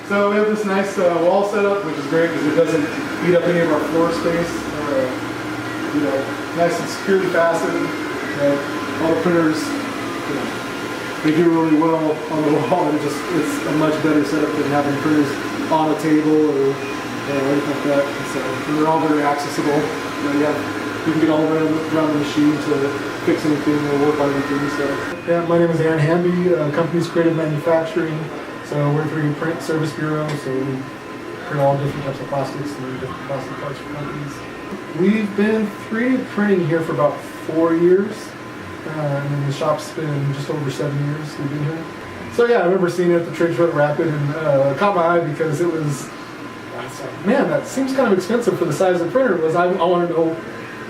So we have this nice wall setup, which is great because it doesn't eat up any of our floor space. You know, nice and securely fastened. All the printers, you know, they do really well on the wall, and it's a much better setup than having printers on a table or anything like that. And so they're all very accessible. You can get all around the machine to fix anything or work on anything. So yeah, my name is Hamby. Company's Creative Manufacturing. So we're a 3D print service bureau. So we print all different types of plastics and different plastic parts for companies. We've been 3D printing here for about 4 years. And then the shop's been just over 7 years we've been here. So yeah, I remember seeing it at the trade show at Rapid, and it caught my eye because I was like, man, that seems kind of expensive for the size of the printer. I wanted to know,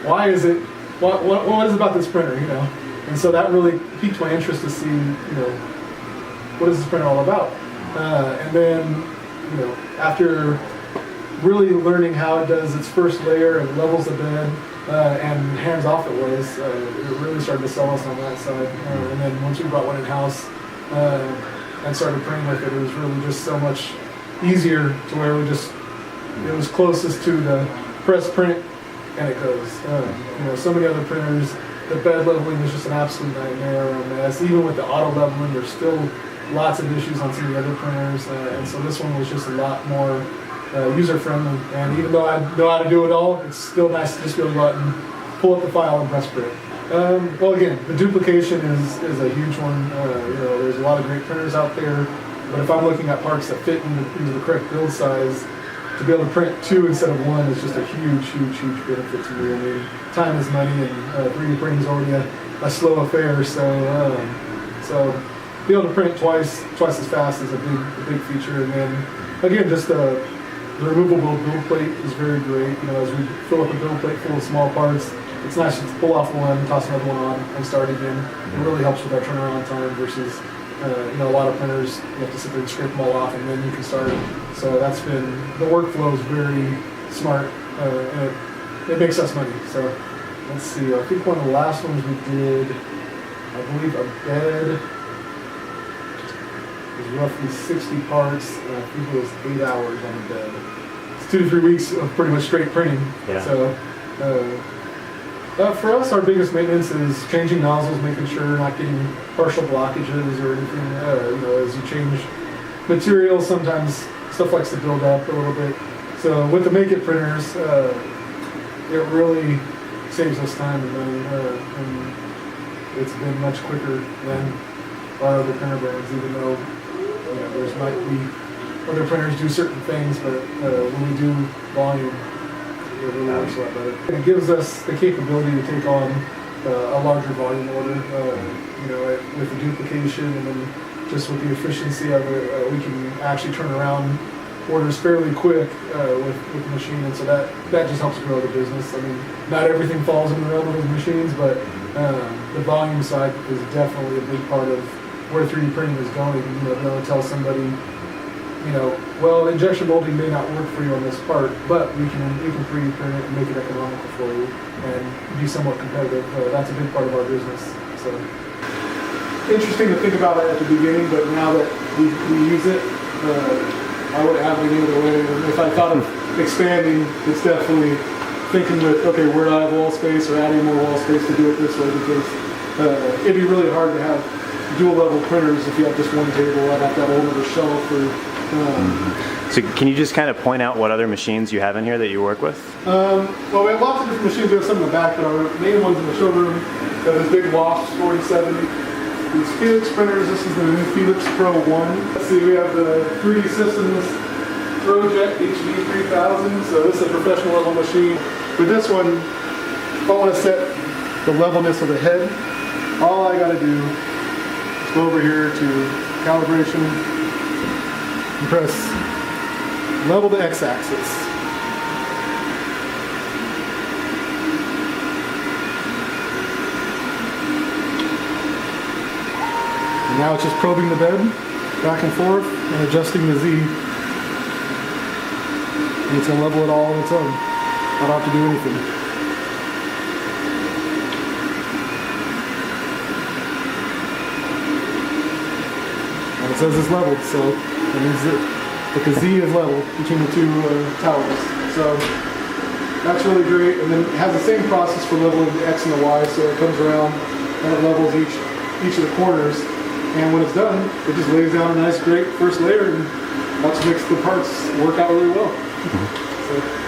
why is it, what is it about this printer, you know? And so that really piqued my interest to see, you know, what is this printer all about? And then, you know, after really learning how it does its first layer and levels the bed, and hands-off it was, it really started to sell us on that side. And then once we brought one in-house and started printing with it, it was really just so much easier to where it was closest to the press print, and it goes. You know, so many other printers, the bed leveling is just an absolute nightmare or a mess. Even with the auto leveling, there's still lots of issues on some of the other printers, and so this one was just a lot more user-friendly, and even though I know how to do it all, it's still nice to just go out and pull up the file and press print. Well, again, the duplication is a huge one. You know, there's a lot of great printers out there, but if I'm looking at parts that fit into the correct build size, to be able to print 2 instead of 1 is just a huge benefit to me. I mean, time is money, and 3D printing is already a slow affair, so be able to print twice as fast is a big feature. And then again, just the removable build plate is very great. You know, as we fill up a build plate full of small parts, it's nice to pull off one, toss another one on, and start again. It really helps with our turnaround time versus, you know, a lot of printers, you have to sit there and scrape them all off and then you can start. So that's been, the workflow is very smart, and it makes us money. So let's see, I think one of the last ones we did, I believe a bed, roughly 60 parts, and I think it was 8 hours on the bed. It's 2 to 3 weeks of pretty much straight printing. Yeah. So for us, our biggest maintenance is changing nozzles, making sure you're not getting partial blockages or anything. You know, as you change materials, sometimes stuff likes to build up a little bit. So with the MAKEiT printers, it really saves us time and money, and it's been much quicker than our other printer brands, even though, you know, there's might be other printers do certain things, but when we do volume, it really works a lot better. It gives us the capability to take on a larger volume order, you know, with the duplication, and then just with the efficiency of it, we can actually turn around orders fairly quick with the machine, and so that just helps grow the business. I mean, not everything falls in the realm of those machines, but the volume side is definitely a big part of where 3D printing is going. You know, if you want to tell somebody, you know, well, injection molding may not work for you on this part, but we can 3D print it and make it economical for you and be somewhat competitive. That's a big part of our business. So interesting to think about it at the beginning, but now that we use it, I wouldn't have it any other way. And if I thought of expanding, it's definitely thinking with, okay, where do I have wall space, or adding more wall space to do it this way, because it'd be really hard to have dual level printers if you have just one table. I'd have to have a whole other shelf. So can you just kind of point out what other machines you have in here that you work with? Well, we have lots of different machines. We have some in the back, but our main ones in the showroom. We have this big Loft 4070. These Felix printers. This is the new Felix Pro 1. Let's see, we have the 3D Systems ProJet HD 3000. So this is a professional level machine. With this one, if I want to set the levelness of the head, all I got to do is go over here to calibration and press level the x-axis. And now it's just probing the bed back and forth and adjusting the Z. And it's going to level it all on its own. I don't have to do anything. And it says it's leveled, so that means that but the Z is level between the two towers. So that's really great. And then it has the same process for leveling the X and the Y, so it comes around and it levels each of the corners. And when it's done, it just lays down a nice, great first layer, and that's what makes the parts work out really well. So